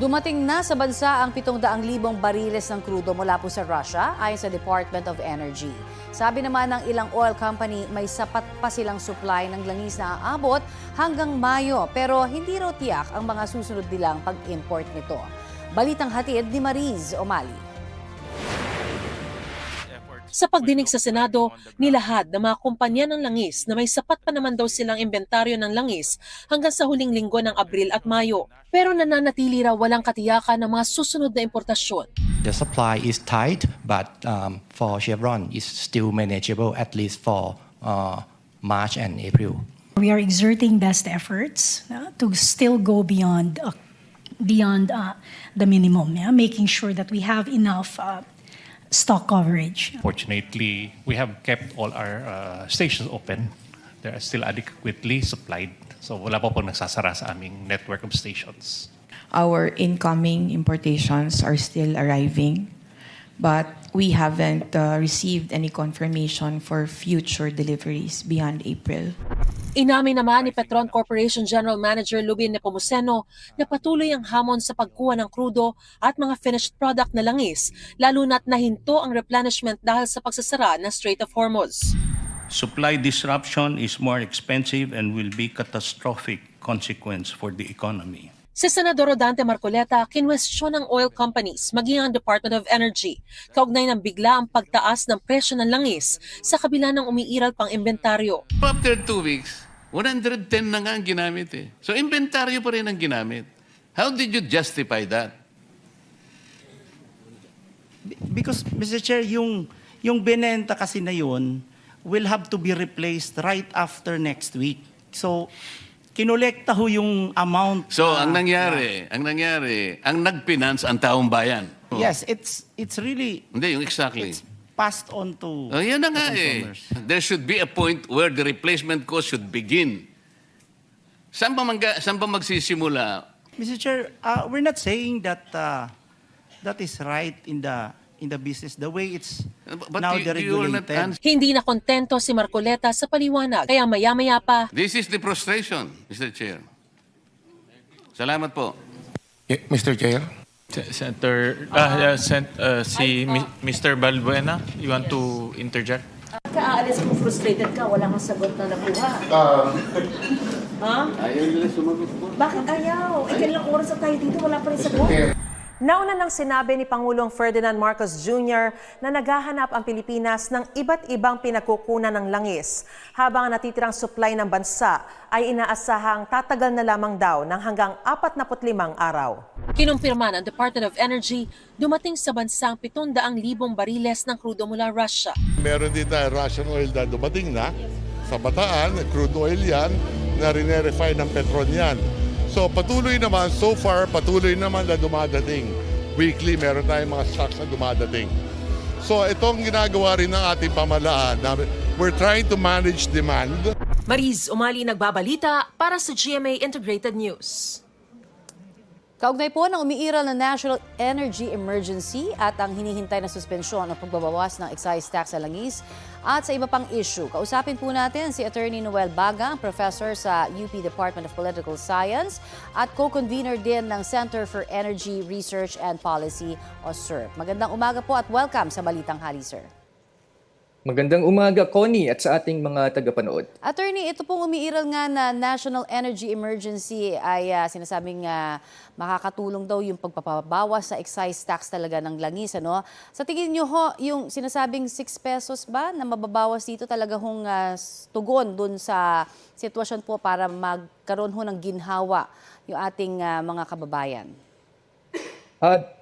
Dumating na sa bansa ang 700,000 bariles ng krudo mula po sa Russia ayon sa Department of Energy. Sabi naman ng ilang oil company may sapat pa silang supply ng langis na aabot hanggang Mayo pero hindi raw tiyak ang mga susunod nilang pag-import nito. Balitang hatid ni Mariz Omali. Sa pagdinig sa Senado, nilahad ng mga kumpanya ng langis na may sapat pa naman daw silang inventaryo ng langis hanggang sa huling linggo ng Abril at Mayo. Pero nananatili raw walang katiyakan ng mga susunod na importasyon. The supply is tight, but for Chevron, it's still manageable at least for March and April. We are exerting best efforts to still go beyond the minimum, making sure that we have enough stock coverage. Fortunately, we have kept all our stations open. They are still adequately supplied. So wala pa po nagsasara sa aming network of stations. Our incoming importations are still arriving, but we haven't received any confirmation for future deliveries beyond April. Inamin naman ni Petron Corporation General Manager Lubin Nepomuceno na patuloy ang hamon sa pagkuha ng krudo at mga finished product na langis, lalo na't nahinto ang replenishment dahil sa pagsasara ng Strait of Hormuz. Supply disruption is more expensive and will be catastrophic consequence for the economy. Si Senador Rodante Marcoleta, kinwestiyon ng oil companies maging ang Department of Energy kaugnay ng bigla ang pagtaas ng presyo ng langis sa kabila ng umiiral pang inventaryo. After 2 weeks, 110 na nga ang ginamit eh. So inventaryo pa rin ang ginamit. How did you justify that? Because, Mr. Chair, yung binenta kasi na yun will have to be replaced right after next week. So, kinolekta ho yung amount. So ang nangyari, ang nag-finance ang taong bayan. Yes, it's really Hindi, yung exactly. it's passed on to Yan na the nga consumers. There should be a point where the replacement cost should begin. Saan ba magsisimula? Mr. Chair, we're not saying that that is right in the business the way it's But now you are not deregulated. Hindi na kontento si Marcoleta sa paliwanag, kaya maya-maya pa This is the frustration, Mr. Chair. Salamat po. Mr. Chair? Mr. Balbuena, you want to interject? Kaalis kung frustrated ka, wala kang sagot na nakuha. Ha? Ayaw nila sumagot po. Bakit ayaw? Ilang oras na tayo dito, wala pa rin sagot. Nauna nang sinabi ni Pangulong Ferdinand Marcos Jr. na naghahanap ang Pilipinas ng iba't ibang pinagkukunan ng langis, habang ang natitirang supply ng bansa ay inaasahang tatagal na lamang daw ng hanggang 45 araw. kinumpirma ng Department of Energy dumating sa bansa ang 700,000 bariles ng krudo mula Russia. Meron din tayo Russian oil na dumating na sa Bataan, crude oil yan, na rine-refine ng Petron yan. So patuloy naman, so far patuloy naman na dumadating. Weekly meron tayong mga stocks na dumadating. So itong ginagawa rin ng ating pamahalaan, we're trying to manage demand. Mariz Umali nagbabalita para sa GMA Integrated News. Kaugnay po ng umiiral na National Energy Emergency at ang hinihintay na suspensyon o pagbabawas ng excise tax sa langis at sa iba pang issue. Kausapin po natin si Attorney Noel Baga, professor sa UP Department of Political Science at co-convener din ng Center for Energy Research and Policy o CERP. Magandang umaga po at welcome sa Balitang Hali, sir. Magandang umaga, Connie, at sa ating mga tagapanood. Attorney, ito pong umiiral nga na National Energy Emergency ay sinasabing makakatulong daw yung pagpapabawas sa excise tax talaga ng langis. Ano? Sa tingin nyo ho, yung sinasabing 6 pesos ba na mababawas dito talaga hong tugon dun sa sitwasyon po para magkaroon ho ng ginhawa yung ating mga kababayan?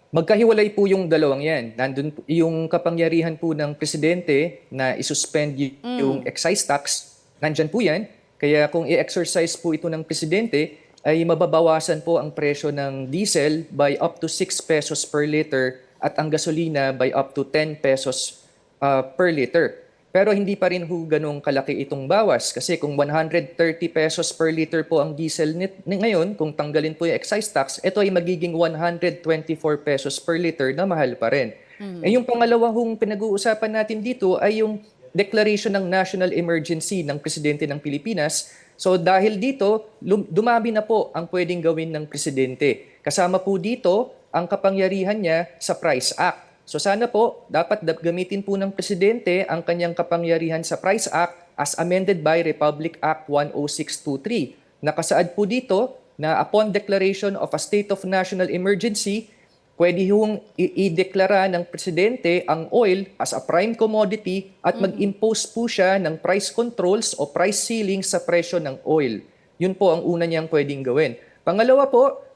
Magkahiwalay po yung dalawang yan. Nandun po, yung kapangyarihan po ng presidente na isuspend yung excise tax, nandyan po yan. Kaya kung i-exercise po ito ng presidente, ay mababawasan po ang presyo ng diesel by up to 6 pesos per liter at ang gasolina by up to 10 pesos per liter. Pero hindi pa rin ho ganong kalaki itong bawas kasi kung 130 pesos per liter po ang diesel ngayon, kung tanggalin po yung excise tax, ito ay magiging 124 pesos per liter na mahal pa rin. Eh yung pangalawang pinag-uusapan natin dito ay yung declaration ng national emergency ng Presidente ng Pilipinas. So dahil dito, dumami na po ang pwedeng gawin ng Presidente. Kasama po dito ang kapangyarihan niya sa Price Act. So sana po, dapat gamitin po ng Presidente ang kanyang kapangyarihan sa Price Act as amended by Republic Act 10623. Nakasaad po dito na upon declaration of a state of national emergency, pwede hong i-deklara ng Presidente ang oil as a prime commodity at mag-impose po siya ng price controls o price ceiling sa presyo ng oil. Yun po ang una niyang pwedeng gawin. Pangalawa po,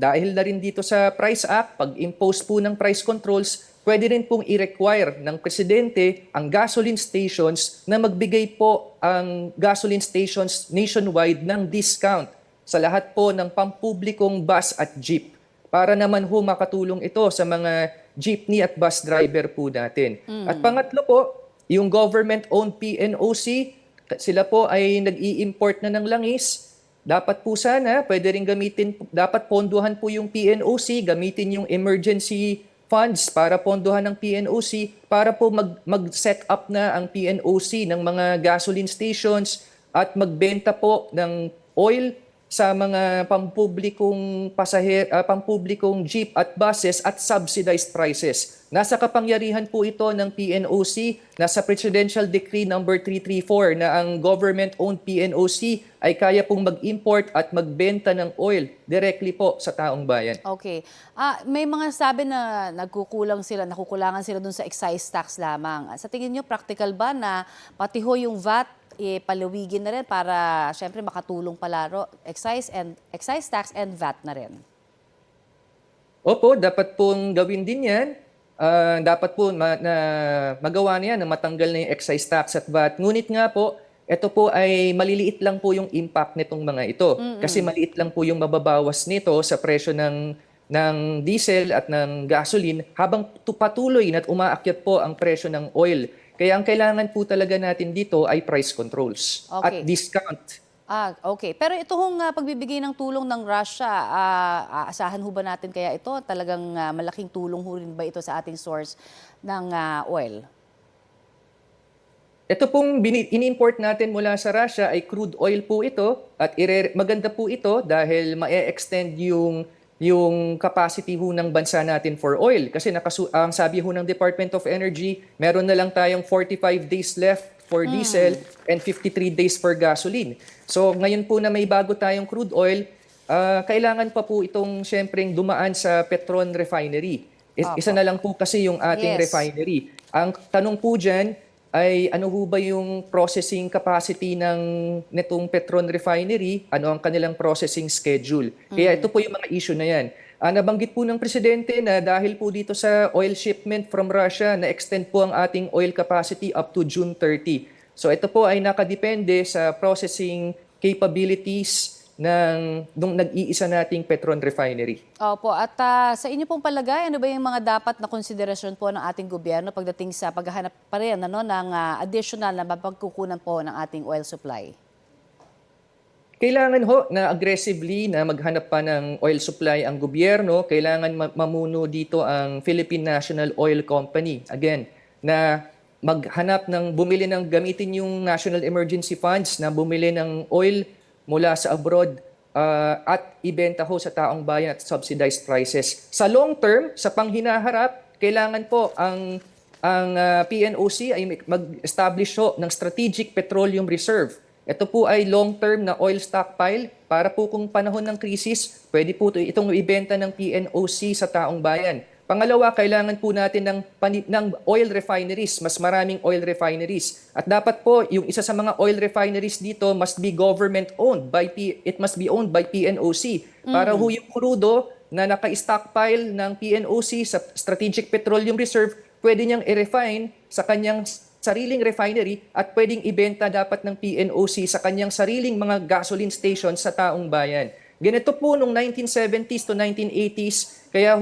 dahil na rin dito sa Price Act, pag-impose po ng price controls, pwede rin pong i-require ng Presidente ang gasoline stations na magbigay po ang gasoline stations nationwide ng discount sa lahat po ng pampublikong bus at jeep. Para naman ho makatulong ito sa mga jeepney at bus driver po natin. At pangatlo po, yung government-owned PNOC, sila po ay nag-i-import na ng langis. Dapat po sana, pwede rin gamitin, dapat ponduhan po yung PNOC, gamitin yung emergency funds para ponduhan ng PNOC para po mag-set up na ang PNOC ng mga gasoline stations at magbenta po ng oil sa mga pampublikong pampublikong jeep at buses at subsidized prices. Nasa kapangyarihan po ito ng PNOC, nasa Presidential Decree number 334 na ang government-owned PNOC ay kaya pong mag-import at magbenta ng oil directly po sa taong bayan. Okay. May mga sabi na nakukulangan sila dun sa excise tax lamang. Sa tingin nyo, practical ba na pati ho yung VAT palawigin na rin para syempre makatulong palaro excise tax and VAT na rin? Opo, dapat pong gawin din yan. Dapat po magawa niya na matanggal na yung excise tax at VAT. Ngunit nga po, ito po ay maliliit lang po yung impact nitong mga ito. Kasi maliit lang po yung mababawas nito sa presyo ng diesel at ng gasoline habang patuloy na umaakyat po ang presyo ng oil. Kaya ang kailangan po talaga natin dito ay price controls at discount. Okay. Pero ito hong pagbibigay ng tulong ng Russia, aasahan ho ba natin kaya ito? Talagang malaking tulong ho rin ba ito sa ating source ng oil? Ito pong ini-import natin mula sa Russia ay crude oil po ito at maganda po ito dahil ma-extend yung capacity ho ng bansa natin for oil. Kasi ang sabi ho ng Department of Energy, meron na lang tayong 45 days left for diesel and 53 days for gasoline. So ngayon po na may bago tayong crude oil, kailangan pa po itong syempreng dumaan sa Petron Refinery. Isa na lang po kasi yung ating refinery. Ang tanong po dyan ay ano ho ba yung processing capacity nitong Petron Refinery, ano ang kanilang processing schedule. Kaya ito po yung mga issue na yan. Nabanggit po ng Presidente na dahil po dito sa oil shipment from Russia, na-extend po ang ating oil capacity up to June 30. So ito po ay nakadepende sa processing capabilities nung nag-iisa nating Petron Refinery. Opo. At sa inyo pong palagay, ano ba yung mga dapat na konsiderasyon po ng ating gobyerno pagdating sa paghahanap pa rin ng additional na mapagkukunan po ng ating oil supply? Kailangan ho na aggressively na maghanap pa ng oil supply ang gobyerno. Kailangan mamuno dito ang Philippine National Oil Company. Again, na maghanap gamitin yung National Emergency Funds na bumili ng oil mula sa abroad at ibenta ho sa taong bayan at subsidized prices. Sa long term, sa panghinaharap, kailangan po ang PNOC ay mag-establish ho ng Strategic Petroleum Reserve. Ito po ay long-term na oil stockpile para po kung panahon ng krisis, pwede po itong ibenta ng PNOC sa taong bayan. Pangalawa, kailangan po natin ng oil refineries, mas maraming oil refineries. At dapat po, yung isa sa mga oil refineries dito must be government-owned. It must be owned by PNOC. Para ho yung crudo na naka-stockpile ng PNOC sa Strategic Petroleum Reserve, pwede niyang i-refine sa kanyang sariling refinery at pwedeng ibenta dapat ng PNOC sa kanyang sariling mga gasoline stations sa taong bayan. Ganito po nung 1970s to 1980s, kaya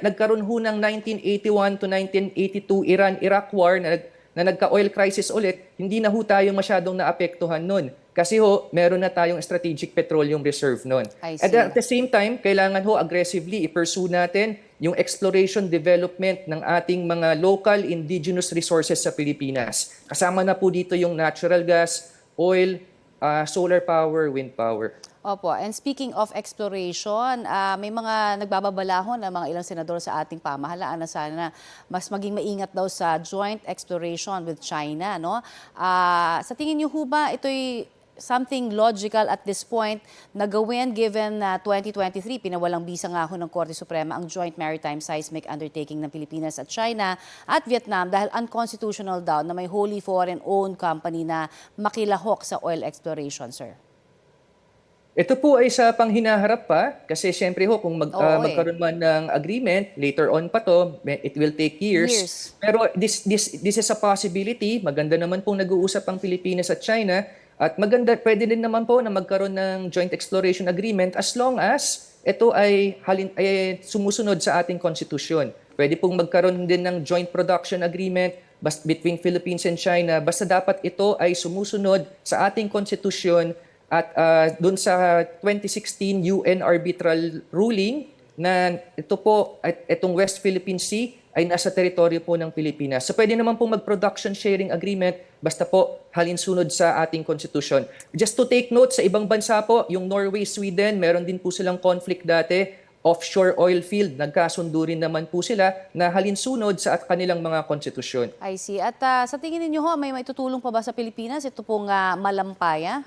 nagkaroon ho ng 1981 to 1982 Iran-Iraq War na nagka-oil crisis ulit, hindi na ho tayo masyadong naapektuhan nun. Kasi ho, meron na tayong Strategic Petroleum Reserve nun. At the same time, kailangan ho aggressively i-pursue natin yung exploration development ng ating mga local indigenous resources sa Pilipinas. Kasama na po dito yung natural gas, oil, solar power, wind power. Opo, and speaking of exploration, may mga nagbababalahon na mga ilang senador sa ating pamahalaan na sana mas maging maingat daw sa joint exploration with China, no? Sa tingin niyo ho ba ito'y something logical at this point na gawin given na 2023 pinawalang bisa nga ho ng Korte Suprema ang Joint Maritime Seismic Undertaking ng Pilipinas at China at Vietnam dahil unconstitutional daw na may wholly foreign-owned company na makilahok sa oil exploration, sir? Ito po ay sa panghinaharap pa kasi syempre ho kung magkaroon man ng agreement, later on pa to, it will take years. Pero this is a possibility. Maganda naman pong nag-uusap ang Pilipinas at China at maganda pwede din naman po na magkaroon ng joint exploration agreement as long as ito ay sumusunod sa ating konstitusyon. Pwede pong magkaroon din ng joint production agreement between Philippines and China basta dapat ito ay sumusunod sa ating konstitusyon. At doon sa 2016 UN arbitral ruling na ito po, itong West Philippine Sea ay nasa teritoryo po ng Pilipinas. So pwede naman po mag-production sharing agreement basta po halinsunod sa ating konstitusyon. Just to take note, sa ibang bansa po, yung Norway, Sweden, meron din po silang conflict dati, offshore oil field. Nagkasundo rin naman po sila na halinsunod sa kanilang mga konstitusyon. I see. At sa tingin ninyo ho, may maitutulong pa ba sa Pilipinas? Ito pong Malampaya?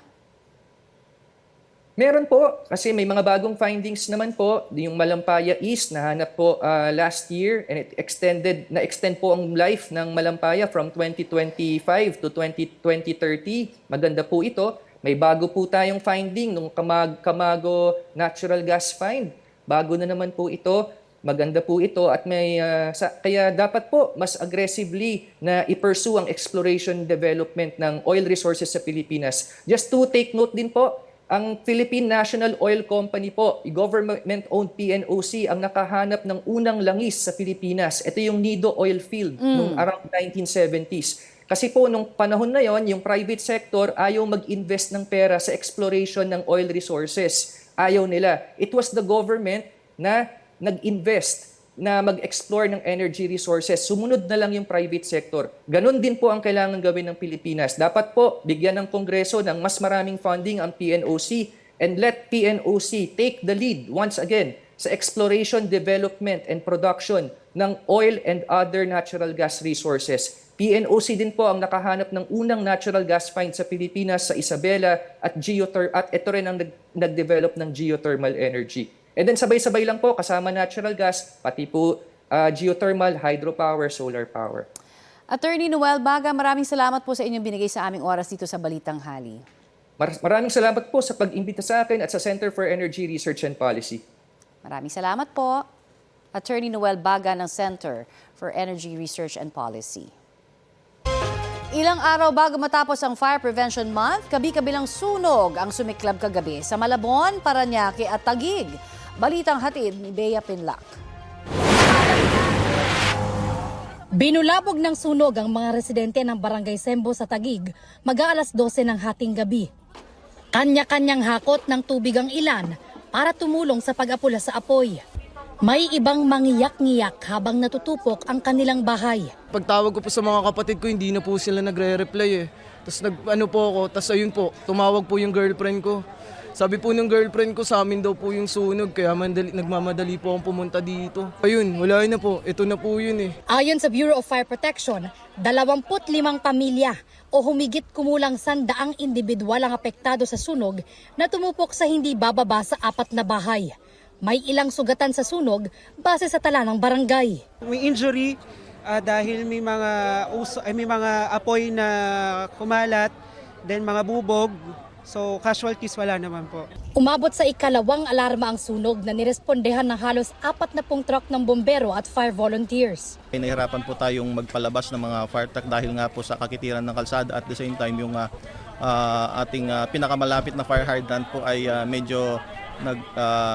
Meron po, kasi may mga bagong findings naman po. Yung Malampaya East, nahanap po last year and it na-extend po ang life ng Malampaya from 2025 to 2030. Maganda po ito. May bago po tayong finding nung Camago Natural Gas Find. Bago na naman po ito. Maganda po ito at kaya dapat po mas aggressively na i-pursue ang exploration development ng oil resources sa Pilipinas. Just to take note din po, ang Philippine National Oil Company po, government-owned PNOC, ang nakahanap ng unang langis sa Pilipinas. Ito yung Nido Oil Field noong around 1970s. Kasi po nung panahon na yon, yung private sector ayaw mag-invest ng pera sa exploration ng oil resources. Ayaw nila. It was the government na nag-invest na mag-explore ng energy resources. Sumunod na lang yung private sector. Ganon din po ang kailangan gawin ng Pilipinas. Dapat po bigyan ng Kongreso ng mas maraming funding ang PNOC and let PNOC take the lead once again sa exploration, development, and production ng oil and other natural gas resources. PNOC din po ang nakahanap ng unang natural gas find sa Pilipinas sa Isabela at ito rin ang nag-develop ng geothermal energy. And then sabay-sabay lang po, kasama natural gas, pati po geothermal, hydropower, solar power. Attorney Noel Baga, maraming salamat po sa inyong binigay sa aming oras dito sa Balitang Hali. Maraming salamat po sa pag-imbita sa akin at sa Center for Energy Research and Policy. Maraming salamat po, Attorney Noel Baga ng Center for Energy Research and Policy. Ilang araw bago matapos ang Fire Prevention Month, kabi-kabilang sunog ang sumiklab kagabi sa Malabon, Parañaque at Taguig. Balitang hatid ni Bea Pinlac. Binulabog ng sunog ang mga residente ng Barangay Sembo sa Taguig mag-aalas 12 ng hating gabi. Kanya-kanyang hakot ng tubig ang ilan para tumulong sa pag-apula sa apoy. May ibang mangiyak-ngiyak habang natutupok ang kanilang bahay. Pagtawag ko po sa mga kapatid ko, hindi na po sila nagre-reply eh. Tapos tapos ayun po, tumawag po yung girlfriend ko. Sabi po ng girlfriend ko, sa amin daw po yung sunog, kaya nagmamadali po akong pumunta dito. Ayun, wala na po, ito na po yun eh. Ayon sa Bureau of Fire Protection, 25 pamilya o humigit kumulang 100 individual ang apektado sa sunog na tumupok sa hindi bababa sa 4 na bahay. May ilang sugatan sa sunog base sa tala ng barangay. May injury dahil may mga apoy na kumalat, then mga bubog. So casualties wala naman po. Umabot sa ikalawang alarma ang sunog na nirespondehan ng halos 40 truck ng bombero at fire volunteers. Nahirapan po tayong magpalabas ng mga fire truck dahil nga po sa kakitiran ng kalsada at the same time yung ating pinakamalapit na fire hydrant po ay medyo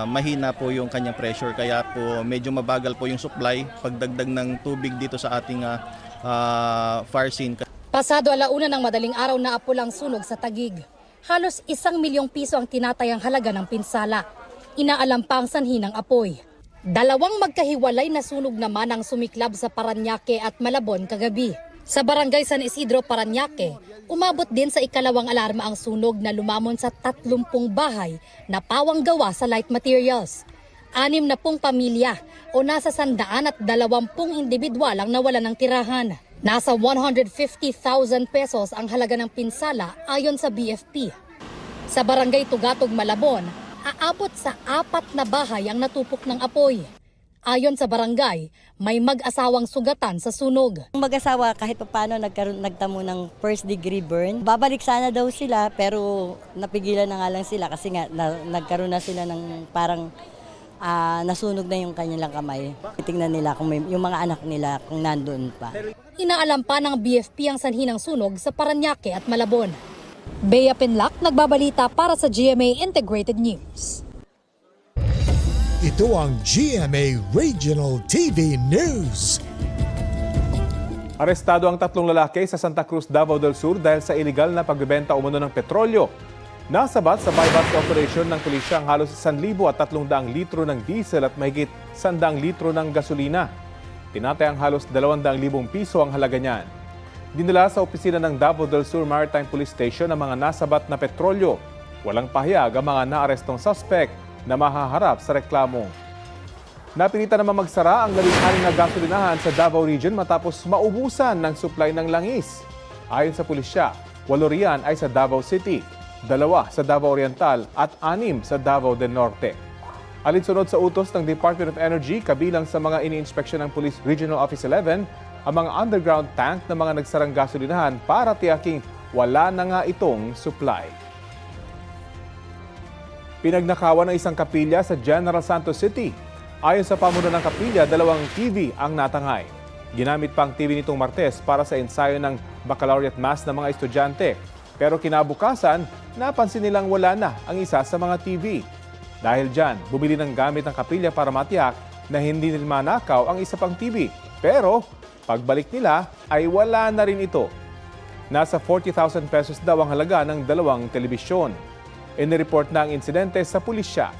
mahina po yung kanyang pressure kaya po medyo mabagal po yung supply pagdagdag ng tubig dito sa ating fire scene. Pasado 1:00 ng madaling araw na apulang sunog sa Taguig. Halos 1 milyong piso ang tinatayang halaga ng pinsala. Inaalam pa ang sanhi ng apoy. 2 magkahiwalay na sunog naman ang sumiklab sa Parañaque at Malabon kagabi. Sa barangay San Isidro, Parañaque, umabot din sa ikalawang alarma ang sunog na lumamon sa 30 bahay na pawang gawa sa light materials. 60 pamilya o nasa 120 individual ang nawala ng tirahan. Nasa 150,000 pesos ang halaga ng pinsala ayon sa BFP. Sa barangay Tugatog, Malabon, aabot sa 4 na bahay ang natupok ng apoy. Ayon sa barangay, may mag-asawang sugatan sa sunog. Ang mag-asawa kahit paano nagtamo ng first degree burn. Babalik sana daw sila pero napigilan na nga lang sila kasi nga nagkaroon na sila ng parang nasunog na yung kanilang kamay. Tingnan nila kung yung mga anak nila kung nandoon pa. Inaalam pa ng BFP ang sanhi ng sunog sa Parañaque at Malabon. Bea Pinlac, nagbabalita para sa GMA Integrated News. Ito ang GMA Regional TV News. Arestado ang 3 lalaki sa Santa Cruz, Davao del Sur dahil sa iligal na pagbebenta umano ng petrolyo. Nasabat sa buy-bust operation ng pulisya ang halos 1,300 litro ng diesel at mahigit 100 litro ng gasolina. Tinatay ang halos 200,000 piso ang halaga niyan. Dinala sa opisina ng Davao del Sur Maritime Police Station ang mga nasabat na petrolyo. Walang pahayag ang mga naarestong suspect na mahaharap sa reklamo. Napilitan naman magsara ang 16 na gasolinahan sa Davao Region matapos maubusan ng supply ng langis. Ayon sa pulisya, 8 riyan ay sa Davao City, 2 sa Davao Oriental at 6 sa Davao del Norte. Alinsunod sa utos ng Department of Energy, kabilang sa mga ini-inspeksyon ng Police Regional Office 11, ang mga underground tank ng mga nagsarang gasolinahan para tiyaking wala na nga itong supply. Pinagnakawan ng isang kapilya sa General Santos City. Ayon sa pamuno ng kapilya, 2 TV ang natangay. Ginamit pa ang TV nitong Martes para sa ensayo ng baccalaureate mass ng mga estudyante. Pero kinabukasan, napansin nilang wala na ang isa sa mga TV. Dahil dyan, bumili ng gamit ng kapilya para matiyak na hindi nila manakaw ang isa pang TV. Pero pagbalik nila ay wala na rin ito. Nasa 40,000 pesos daw ang halaga ng 2 telebisyon. Inireport na ang insidente sa pulisya.